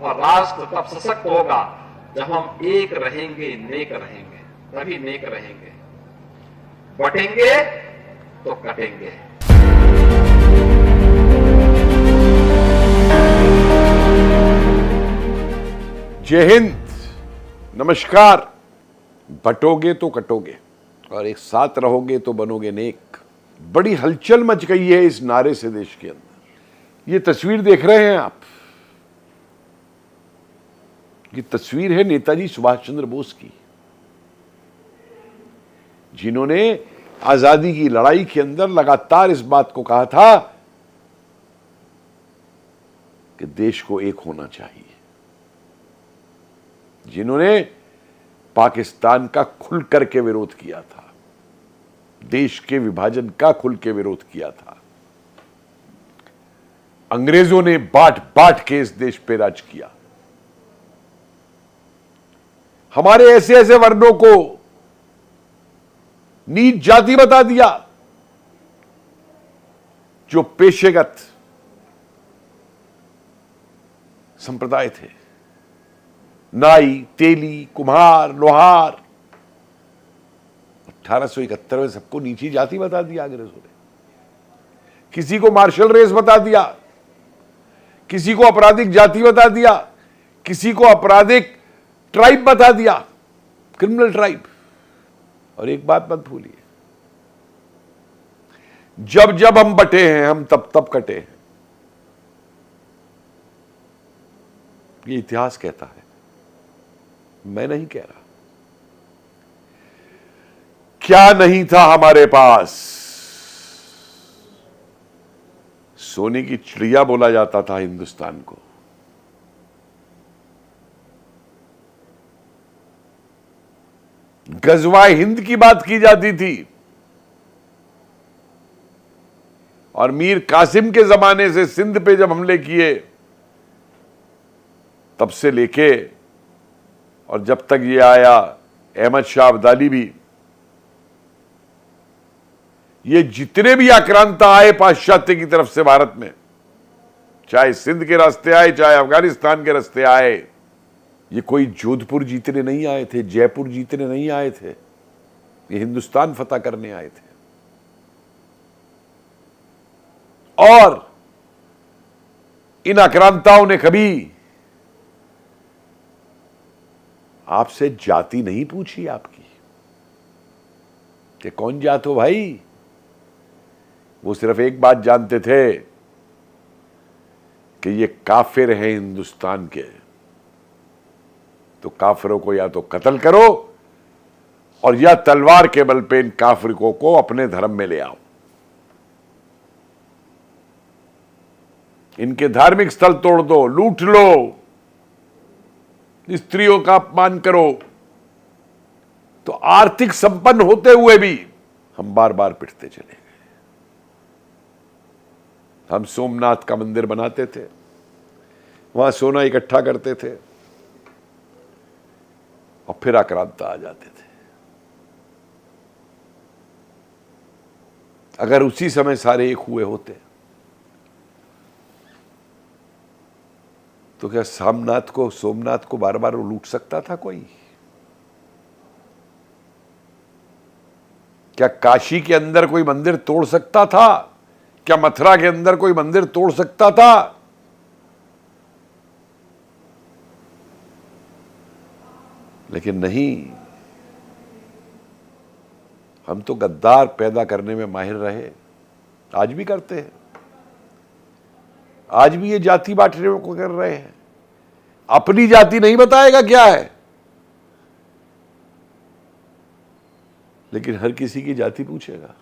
और राष्ट्र तब सशक्त होगा जब हम एक रहेंगे, नेक रहेंगे, तभी नेक रहेंगे। बटेंगे तो कटेंगे। जय हिंद, नमस्कार। बटोगे तो कटोगे और एक साथ रहोगे तो बनोगे नेक। बड़ी हलचल मच गई है इस नारे से देश के अंदर। ये तस्वीर देख रहे हैं आप, ये तस्वीर है नेताजी सुभाष चंद्र बोस की, जिन्होंने आजादी की लड़ाई के अंदर लगातार इस बात को कहा था कि देश को एक होना चाहिए, जिन्होंने पाकिस्तान का खुल करके विरोध किया था, देश के विभाजन का खुल के विरोध किया था। अंग्रेजों ने बांट बांट के इस देश पे राज किया। हमारे ऐसे ऐसे वर्णों को नीच जाति बता दिया जो पेशेगत संप्रदाय थे। नाई, तेली, कुम्हार, लोहार, 1871 में सबको नीची जाति बता दिया अंग्रेजों ने। किसी को मार्शल रेस बता दिया, किसी को आपराधिक जाति बता दिया, किसी को आपराधिक ट्राइब बता दिया, क्रिमिनल ट्राइब। और एक बात मत भूलिए, जब जब हम बटे हैं हम तब तब कटे हैं। ये इतिहास कहता है, मैं नहीं कह रहा। क्या नहीं था हमारे पास? सोने की चिड़िया बोला जाता था हिंदुस्तान को। गजवाए हिंद की बात की जाती थी और मीर कासिम के जमाने से सिंध पे जब हमले किए तब से लेके और जब तक ये आया अहमद शाह अब्दाली भी, ये जितने भी आक्रांता आए पाश्चात्य की तरफ से भारत में, चाहे सिंध के रास्ते आए, चाहे अफगानिस्तान के रास्ते आए, ये कोई जोधपुर जीतने नहीं आए थे, जयपुर जीतने नहीं आए थे, ये हिंदुस्तान फतह करने आए थे। और इन आक्रांताओं ने कभी आपसे जाति नहीं पूछी आपकी कि कौन जात हो भाई। वो सिर्फ एक बात जानते थे कि ये काफिर हैं हिंदुस्तान के, तो काफिरों को या तो कत्ल करो और या तलवार के बल पे इन काफिरों को अपने धर्म में ले आओ। इनके धार्मिक स्थल तोड़ दो, लूट लो, स्त्रियों का अपमान करो। तो आर्थिक संपन्न होते हुए भी हम बार बार पिटते चले गए। हम सोमनाथ का मंदिर बनाते थे, वहां सोना इकट्ठा करते थे और फिर आक्रांता आ जाते थे। अगर उसी समय सारे एक हुए होते तो क्या सोमनाथ को बार बार लूट सकता था कोई? क्या काशी के अंदर कोई मंदिर तोड़ सकता था? क्या मथुरा के अंदर कोई मंदिर तोड़ सकता था? लेकिन नहीं, हम तो गद्दार पैदा करने में माहिर रहे, आज भी करते हैं। आज भी ये जाति बांटने को कर रहे हैं। अपनी जाति नहीं बताएगा क्या है, लेकिन हर किसी की जाति पूछेगा।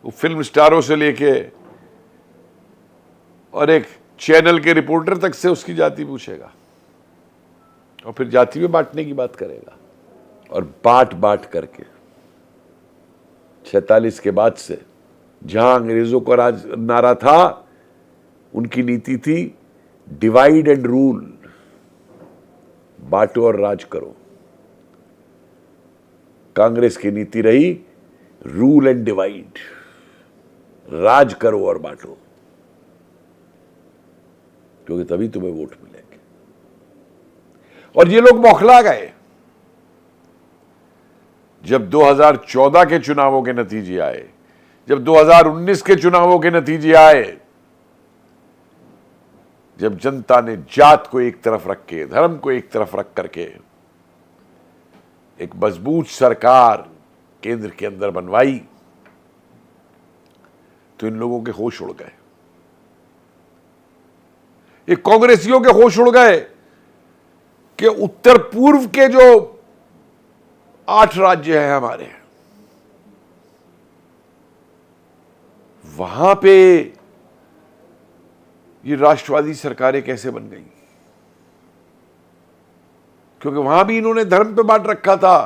वो फिल्म स्टारों से लेके और एक चैनल के रिपोर्टर तक से उसकी जाति पूछेगा और फिर जाति में बांटने की बात करेगा। और बांट बांट करके 46 के बाद से जहां अंग्रेजों का राज नारा था, उनकी नीति थी डिवाइड एंड रूल, बांटो और राज करो। कांग्रेस की नीति रही रूल एंड डिवाइड, राज करो और बांटो। क्योंकि तभी तुम्हें वोट मिलेंगे। और ये लोग बौखला गए जब 2014 के चुनावों के नतीजे आए, जब 2019 के चुनावों के नतीजे आए, जब जनता ने जात को एक तरफ रख के, धर्म को एक तरफ रख करके एक मजबूत सरकार केंद्र के अंदर बनवाई, तो इन लोगों के होश उड़ गए। ये कांग्रेसियों के होश उड़ गए कि उत्तर पूर्व के जो 8 राज्य हैं हमारे, वहां पे ये राष्ट्रवादी सरकारें कैसे बन गई, क्योंकि वहां भी इन्होंने धर्म पे बांट रखा था।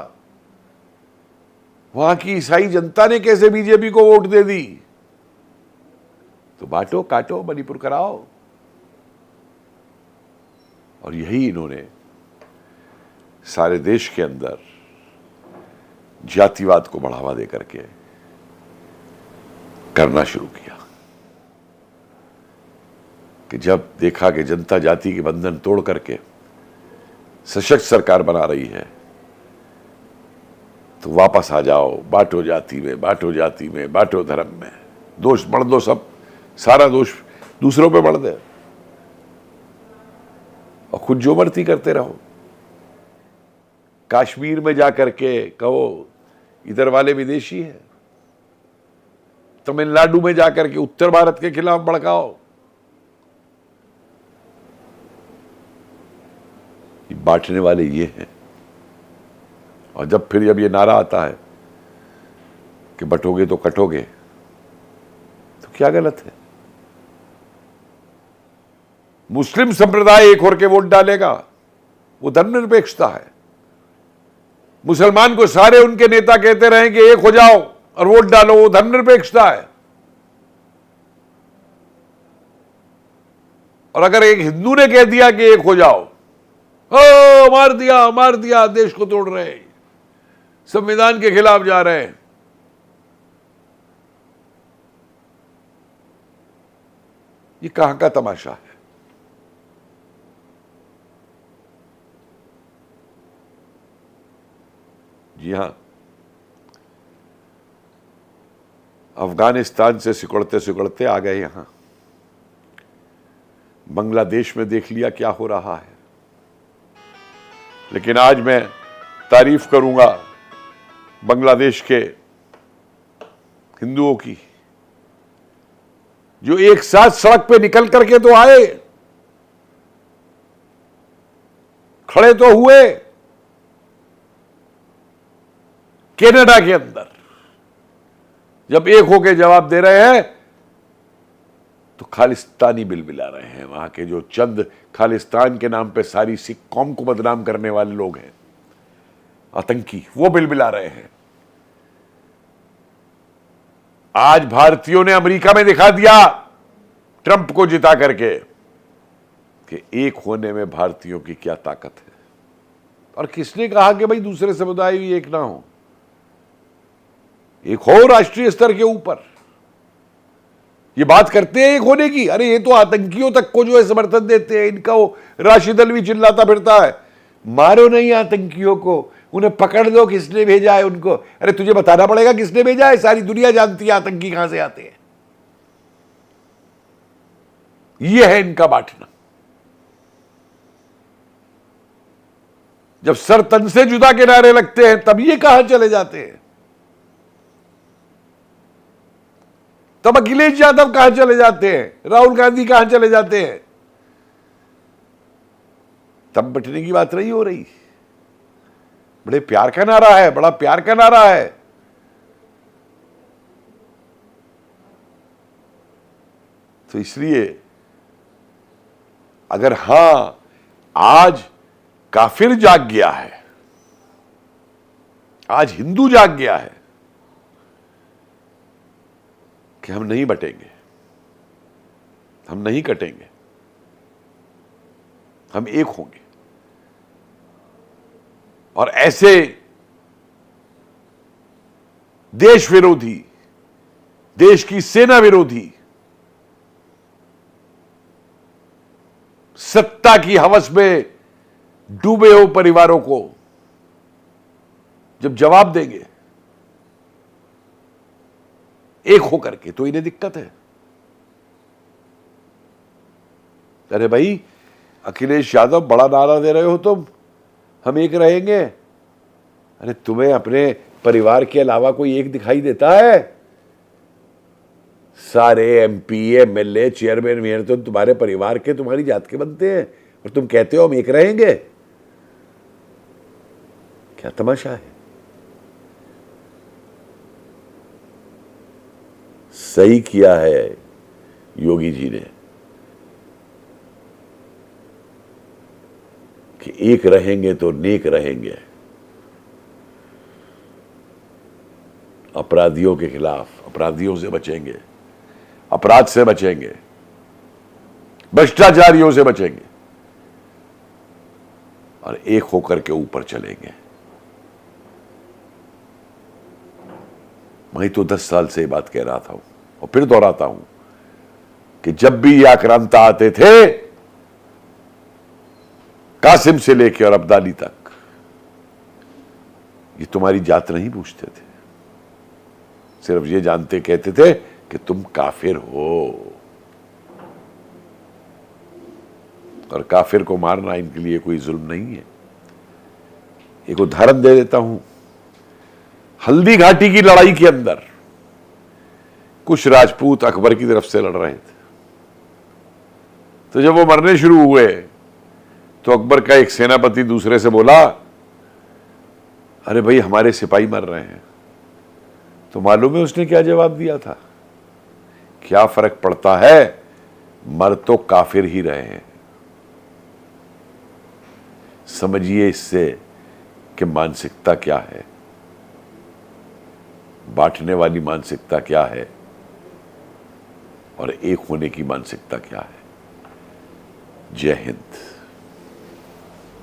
वहां की ईसाई जनता ने कैसे बीजेपी को वोट दे दी। तो बांटो काटो मणिपुर कराओ। और यही इन्होंने सारे देश के अंदर जातिवाद को बढ़ावा दे करके करना शुरू किया कि जब देखा कि जनता जाति के बंधन तोड़ करके सशक्त सरकार बना रही है, तो वापस आ जाओ, बांटो जाति में, बांटो जाति में, बांटो धर्म में, दोष बढ़ दो, सब सारा दोष दूसरों पे बढ़ दे और खुद जो मर्जी करते रहो। कश्मीर में जाकर के कहो इधर वाले विदेशी हैं, तमिलनाडु में जाकर के उत्तर भारत के खिलाफ भड़काओ। ये बांटने वाले ये हैं। और जब ये नारा आता है कि बटोगे तो कटोगे, तो क्या गलत है। मुस्लिम संप्रदाय एक होकर के वोट डालेगा, वो धर्मनिरपेक्षता है। मुसलमान को सारे उनके नेता कहते रहे कि एक हो जाओ और वोट डालो, वो धर्मनिरपेक्षता है। और अगर एक हिंदू ने कह दिया कि एक हो जाओ, ओ मार दिया, देश को तोड़ रहे हैं, संविधान के खिलाफ जा रहे हैं, ये कहां का तमाशा है। जी हां, अफगानिस्तान से सिकुड़ते सिकुड़ते आ गए यहां। बांग्लादेश में देख लिया क्या हो रहा है। लेकिन आज मैं तारीफ करूंगा बांग्लादेश के हिंदुओं की, जो एक साथ सड़क पे निकल करके तो आए, खड़े तो हुए। कनाडा के अंदर जब एक होके जवाब दे रहे हैं, तो खालिस्तानी बिल बिला रहे हैं। वहां के जो चंद खालिस्तान के नाम पे सारी सिख कौम को बदनाम करने वाले लोग हैं, आतंकी, वो बिल बिला रहे हैं। आज भारतीयों ने अमेरिका में दिखा दिया, ट्रंप को जिता करके, कि एक होने में भारतीयों की क्या ताकत है। और किसने कहा कि भाई दूसरे समुदाय भी एक ना हो, एक हो राष्ट्रीय स्तर के ऊपर। ये बात करते हैं एक होने की, अरे ये तो आतंकियों तक को जो है समर्थन देते हैं। इनका वो राशिद अल्वी चिल्लाता फिरता है, मारो नहीं आतंकियों को, उन्हें पकड़ लो, किसने भेजा है उनको। अरे तुझे बताना पड़ेगा किसने भेजा है, सारी दुनिया जानती है आतंकी कहां से आते हैं। यह है इनका बांटना। जब सर तन से जुदा के नारे लगते हैं, तब ये कहां चले जाते हैं। तब अखिलेश यादव कहां चले जाते हैं, राहुल गांधी कहां चले जाते हैं। तब बटने की बात नहीं हो रही। बड़े प्यार का नारा है, बड़ा प्यार का नारा है। तो इसलिए अगर हां आज काफिर जाग गया है, आज हिंदू जाग गया है कि हम नहीं बटेंगे, हम नहीं कटेंगे, हम एक होंगे। और ऐसे देश विरोधी, देश की सेना विरोधी सत्ता की हवस में डूबे हो परिवारों को जब जवाब देंगे एक होकर के, तो इन्हें दिक्कत है। अरे भाई, अखिलेश यादव बड़ा नारा दे रहे हो तुम, हम एक रहेंगे। अरे तुम्हें अपने परिवार के अलावा कोई एक दिखाई देता है? सारे एमपी, एमएलए, चेयरमैन मेयर तो तुम्हारे परिवार के, तुम्हारी जात के बनते हैं, और तुम कहते हो हम एक रहेंगे। क्या तमाशा है? सही किया है योगी जी ने कि एक रहेंगे तो नेक रहेंगे। अपराधियों के खिलाफ, अपराधियों से बचेंगे, अपराध से बचेंगे, भ्रष्टाचारियों से बचेंगे, और एक होकर के ऊपर चलेंगे। मैं तो 10 साल से ये बात कह रहा था और फिर दोहराता हूं कि जब भी ये आक्रांता आते थे, कासिम से लेकर और अब्दाली तक, ये तुम्हारी जात नहीं पूछते थे, सिर्फ ये जानते कहते थे कि तुम काफिर हो। और काफिर को मारना इनके लिए कोई जुल्म नहीं है। एक उदाहरण दे देता हूं। हल्दी घाटी की लड़ाई के अंदर कुछ राजपूत अकबर की तरफ से लड़ रहे थे, तो जब वो मरने शुरू हुए तो अकबर का एक सेनापति दूसरे से बोला, अरे भाई हमारे सिपाही मर रहे हैं। तो मालूम है उसने क्या जवाब दिया था? क्या फर्क पड़ता है, मर तो काफिर ही रहे हैं। समझिए इससे कि मानसिकता क्या है, बांटने वाली मानसिकता क्या है, और एक होने की मानसिकता क्या है। जय हिंद।